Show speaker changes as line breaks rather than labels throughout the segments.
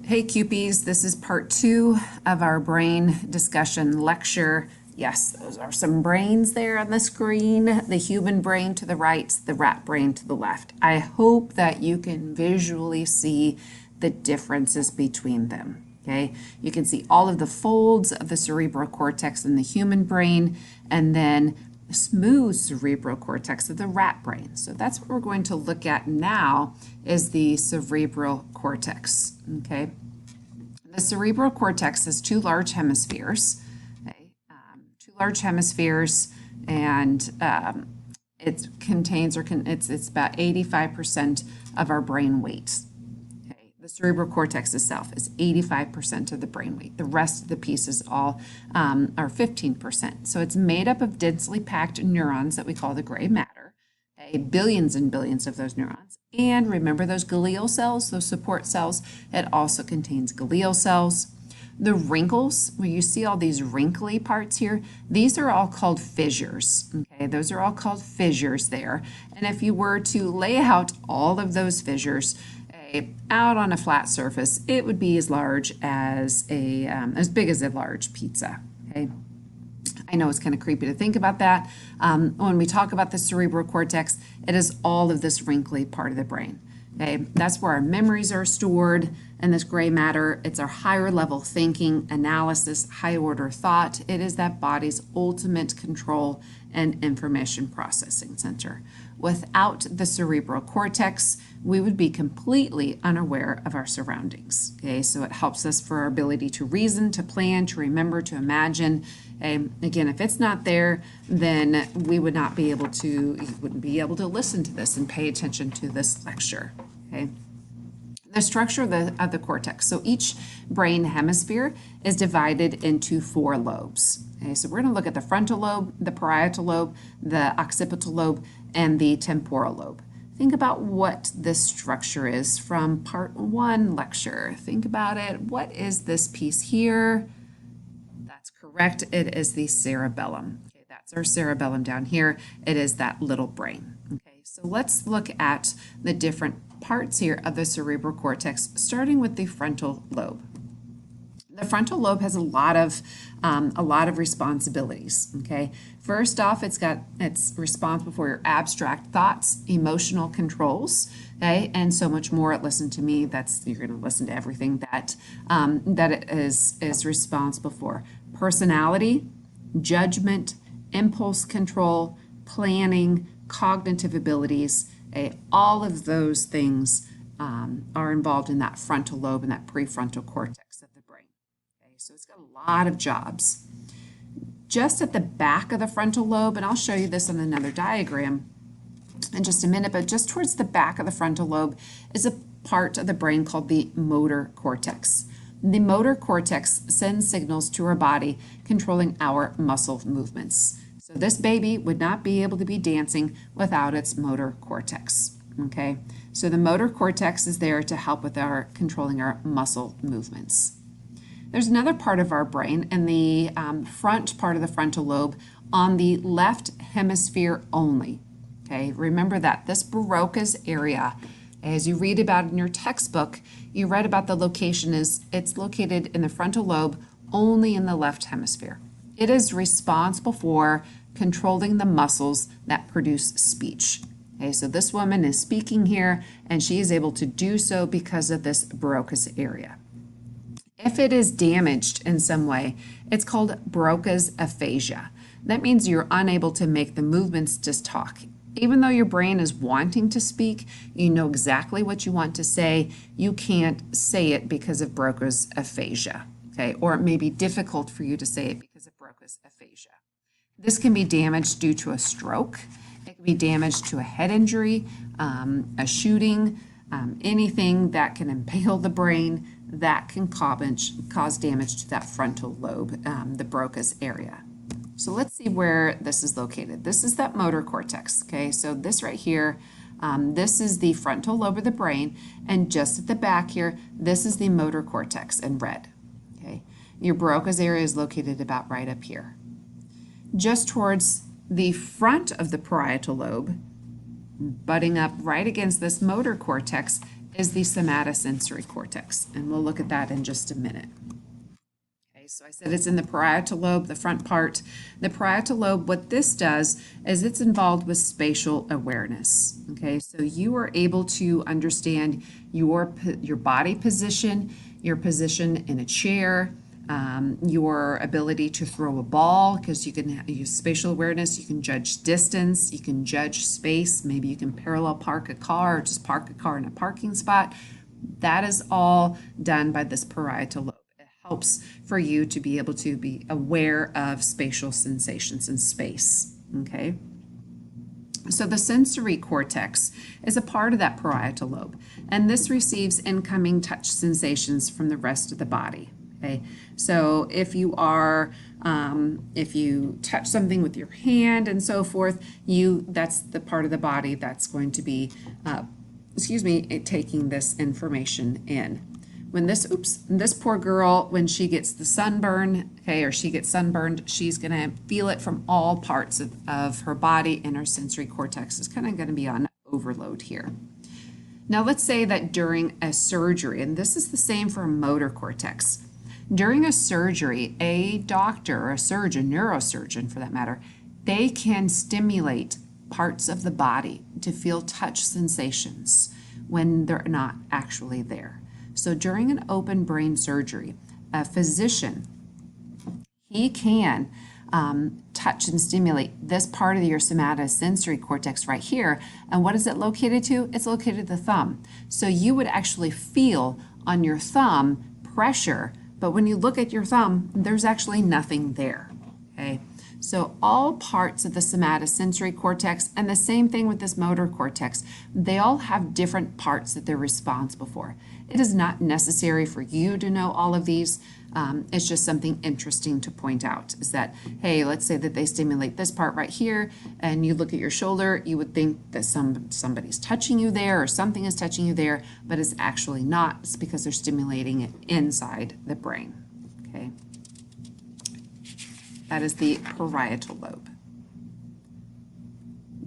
Hey Cupies, this is part 2 of our brain discussion lecture. Yes, those are some brains there on the screen. The human brain to the right, the rat brain to the left. I hope that you can visually see the differences between them. Okay, you can see all of the folds of the cerebral cortex in the human brain, and then smooth cerebral cortex of the rat brain. So that's what we're going to look at now is the cerebral cortex. Okay, the cerebral cortex has two large hemispheres. Okay, two large hemispheres, and it contains it's about 85% of our brain weight. The cerebral cortex itself is 85% of the brain weight. The rest of the pieces all are 15%. So it's made up of densely packed neurons that we call the gray matter, billions and billions of those neurons. And remember those glial cells, those support cells, it also contains glial cells. The wrinkles, where you see all these wrinkly parts here, these are all called fissures. Okay, those are all called fissures there. And if you were to lay out all of those fissures, out on a flat surface, it would be as large as as big as a large pizza. Okay, I know it's kind of creepy to think about that. When we talk about the cerebral cortex, it is all of this wrinkly part of the brain. Okay, that's where our memories are stored, and this gray matter, it's our higher level thinking, analysis, high order thought. It is that body's ultimate control and information processing center. Without the cerebral cortex, we would be completely unaware of our surroundings. Okay, so it helps us for our ability to reason, to plan, to remember, to imagine. Again, if it's not there, then we would not be able to, you wouldn't be able to listen to this and pay attention to this lecture. Okay. The structure of the cortex. So each brain hemisphere is divided into 4 lobes. Okay, so we're going to look at the frontal lobe, the parietal lobe, the occipital lobe, and the temporal lobe. Think about what this structure is from part 1 lecture. Think about it. What is this piece here? That's correct. It is the cerebellum. Okay, that's our cerebellum down here. It is that little brain. Okay, so let's look at the different parts here of the cerebral cortex, starting with the frontal lobe. The frontal lobe has a lot of responsibilities. Okay, first off, it's responsible for your abstract thoughts, emotional controls, okay, and so much more. Listen to me. You're going to listen to everything that it is responsible for. Personality, judgment, impulse control, planning, cognitive abilities. All of those things are involved in that frontal lobe and that prefrontal cortex of the brain. Okay, so it's got a lot of jobs. Just at the back of the frontal lobe, and I'll show you this on another diagram in just a minute, but just towards the back of the frontal lobe is a part of the brain called the motor cortex. The motor cortex sends signals to our body controlling our muscle movements. So this baby would not be able to be dancing without its motor cortex. Okay, so the motor cortex is there to help with our controlling our muscle movements. There's another part of our brain in the front part of the frontal lobe on the left hemisphere only. Okay, remember that this Broca's area, as you read about in your textbook, you read about the location it's located in the frontal lobe only in the left hemisphere. It is responsible for controlling the muscles that produce speech. Okay, so this woman is speaking here, and she is able to do so because of this Broca's area. If it is damaged in some way, it's called Broca's aphasia. That means you're unable to make the movements to talk. Even though your brain is wanting to speak, you know exactly what you want to say, you can't say it because of Broca's aphasia. Okay, or it may be difficult for you to say it because of Broca's aphasia. This can be damaged due to a stroke. It can be damaged to a head injury, a shooting, anything that can impale the brain that can cause damage to that frontal lobe, the Broca's area. So let's see where this is located. This is that motor cortex. Okay, so this right here, this is the frontal lobe of the brain, and just at the back here, this is the motor cortex in red. Okay, your Broca's area is located about right up here. Just towards the front of the parietal lobe, butting up right against this motor cortex, is the somatosensory cortex, and we'll look at that in just a minute. Okay, so I said it's in the parietal lobe, the front part. The parietal lobe, what this does is it's involved with spatial awareness. Okay, so you are able to understand your body position, your position in a chair, your ability to throw a ball, because you can use spatial awareness, you can judge distance, you can judge space, maybe you can parallel park a car or just park a car in a parking spot. That is all done by this parietal lobe. It helps for you to be able to be aware of spatial sensations in space, okay? So the sensory cortex is a part of that parietal lobe, and this receives incoming touch sensations from the rest of the body. Okay, so if you touch something with your hand and so forth, that's the part of the body that's going to be, taking this information in. When this poor girl, when she gets the sunburn, okay, or she gets sunburned, she's going to feel it from all parts of her body, and her sensory cortex is kind of going to be on overload here. Now let's say that during a surgery, and this is the same for a motor cortex. During a surgery, a doctor or a surgeon, neurosurgeon for that matter, they can stimulate parts of the body to feel touch sensations when they're not actually there. So during an open brain surgery, a physician, he can touch and stimulate this part of your somatosensory cortex right here. And what is it located to? It's located to the thumb. So you would actually feel on your thumb pressure, but when you look at your thumb, there's actually nothing there, okay? So all parts of the somatosensory cortex, and the same thing with this motor cortex, they all have different parts that they're responsible for. It is not necessary for you to know all of these. It's just something interesting to point out, is that, hey, let's say that they stimulate this part right here, and you look at your shoulder, you would think that somebody's touching you there or something is touching you there, but it's actually not. It's because they're stimulating it inside the brain, okay? That is the parietal lobe.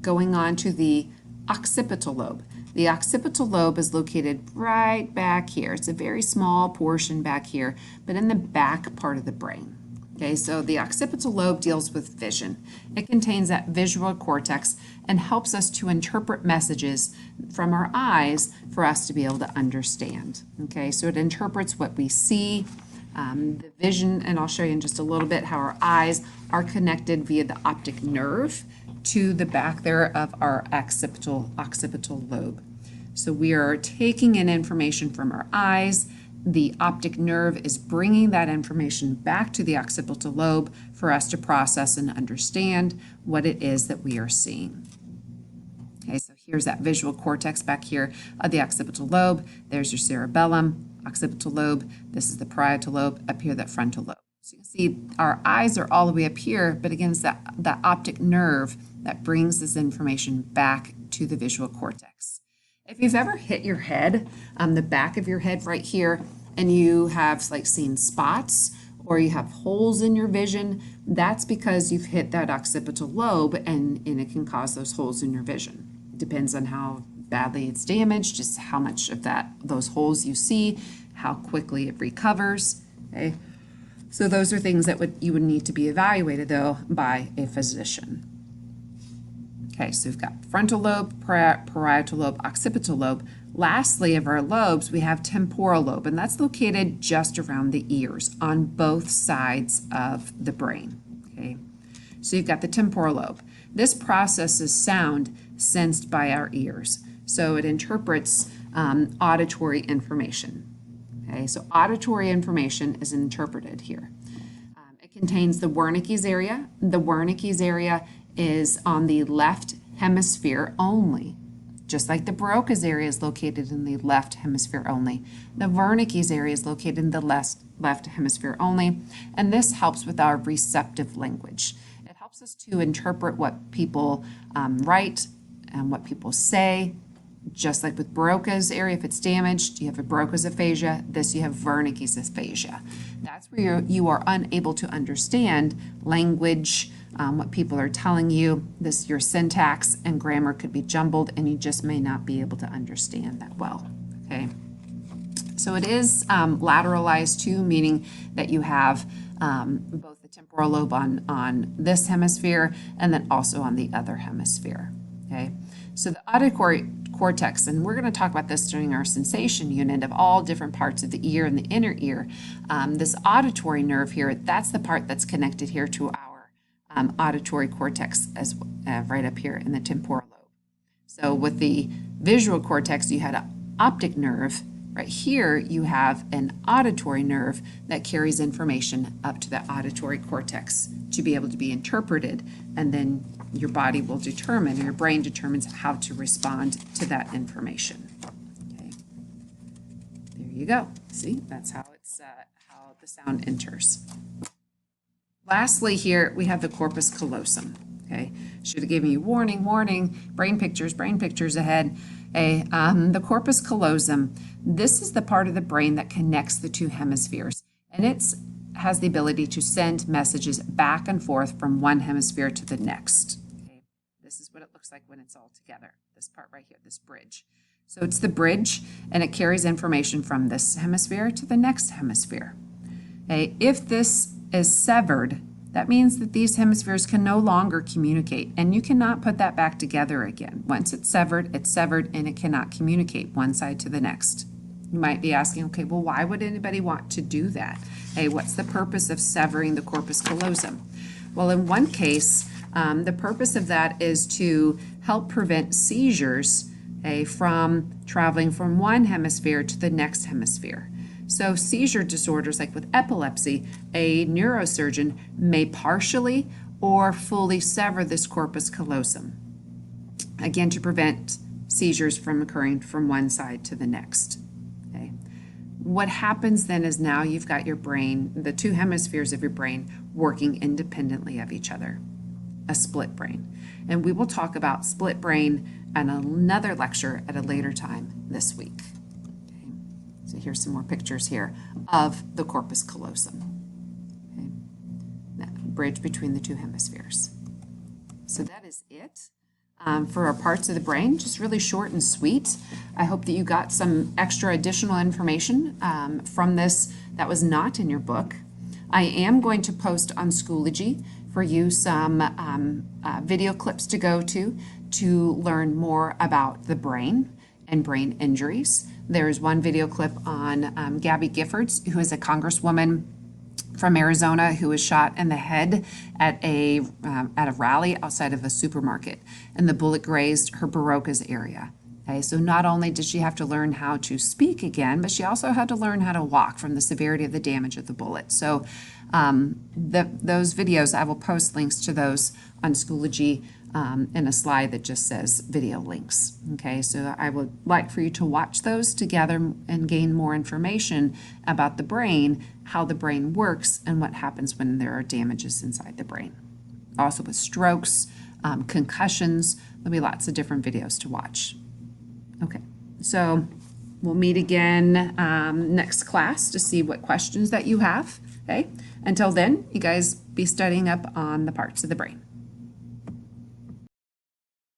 Going on to the occipital lobe. The occipital lobe is located right back here. It's a very small portion back here, but in the back part of the brain. Okay, so the occipital lobe deals with vision. It contains that visual cortex and helps us to interpret messages from our eyes for us to be able to understand. Okay, so it interprets what we see, the vision, and I'll show you in just a little bit how our eyes are connected via the optic nerve to the back there of our occipital lobe. So we are taking in information from our eyes. The optic nerve is bringing that information back to the occipital lobe for us to process and understand what it is that we are seeing. Okay, so here's that visual cortex back here of the occipital lobe. There's your cerebellum, occipital lobe. This is the parietal lobe, up here that frontal lobe. So you can see our eyes are all the way up here, but again, it's that optic nerve that brings this information back to the visual cortex. If you've ever hit your head, the back of your head right here, and you have like seen spots or you have holes in your vision, that's because you've hit that occipital lobe, and it can cause those holes in your vision. It depends on how badly it's damaged, just how much of those holes you see, how quickly it recovers, okay? So those are things that you would need to be evaluated, though, by a physician. Okay, so we've got frontal lobe, parietal lobe, occipital lobe. Lastly, of our lobes, we have temporal lobe, and that's located just around the ears on both sides of the brain. Okay, so you've got the temporal lobe. This processes sound sensed by our ears, so it interprets auditory information. Okay, so auditory information is interpreted here. It contains the Wernicke's area. The Wernicke's area is on the left hemisphere only. Just like the Broca's area is located in the left hemisphere only, the Wernicke's area is located in the left hemisphere only, and this helps with our receptive language. It helps us to interpret what people write and what people say. Just like with Broca's area, if it's damaged, you have a Broca's aphasia. This, you have Wernicke's aphasia. That's where you are unable to understand language, what people are telling you. Your syntax and grammar could be jumbled, and you just may not be able to understand that well. okay? So it is lateralized too, meaning that you have both the temporal lobe on this hemisphere and then also on the other hemisphere, okay? So the auditory cortex, and we're going to talk about this during our sensation unit of all different parts of the ear and the inner ear. This auditory nerve here, that's the part that's connected here to our auditory cortex as right up here in the temporal lobe. So with the visual cortex, you had an optic nerve. Right here, you have an auditory nerve that carries information up to the auditory cortex to be able to be interpreted, and then your body will determine, or your brain determines how to respond to that information. Okay, there you go. See, that's how it's how the sound enters. Lastly, here we have the corpus callosum. Okay, should have given you warning, warning, brain pictures ahead. Okay, the corpus callosum, this is the part of the brain that connects the two hemispheres, and it has the ability to send messages back and forth from one hemisphere to the next. Okay, this is what it looks like when it's all together, this part right here, this bridge. So it's the bridge, and it carries information from this hemisphere to the next hemisphere. Okay, if this is severed, that means that these hemispheres can no longer communicate, and you cannot put that back together again. Once it's severed, and it cannot communicate one side to the next. You might be asking, okay, well, why would anybody want to do that? Hey, what's the purpose of severing the corpus callosum? Well, in one case, the purpose of that is to help prevent seizures, from traveling from one hemisphere to the next hemisphere. So seizure disorders, like with epilepsy, a neurosurgeon may partially or fully sever this corpus callosum, again, to prevent seizures from occurring from one side to the next. Okay. What happens then is now you've got your brain, the two hemispheres of your brain, working independently of each other, a split brain. And we will talk about split brain in another lecture at a later time this week. So here's some more pictures here of the corpus callosum, okay? That bridge between the two hemispheres. So that is it for our parts of the brain, just really short and sweet. I hope that you got some extra additional information from this that was not in your book. I am going to post on Schoology for you some video clips to go to learn more about the brain and brain injuries. There's one video clip on Gabby Giffords, who is a congresswoman from Arizona who was shot in the head at a rally outside of a supermarket, and the bullet grazed her Barocas area. Okay, so not only did she have to learn how to speak again, but she also had to learn how to walk from the severity of the damage of the bullet. So those videos, I will post links to those on Schoology in a slide that just says video links. Okay, so I would like for you to watch those together and gain more information about the brain, how the brain works, and what happens when there are damages inside the brain. Also with strokes, concussions, there'll be lots of different videos to watch. Okay, so we'll meet again next class to see what questions that you have. Okay, until then, you guys be studying up on the parts of the brain.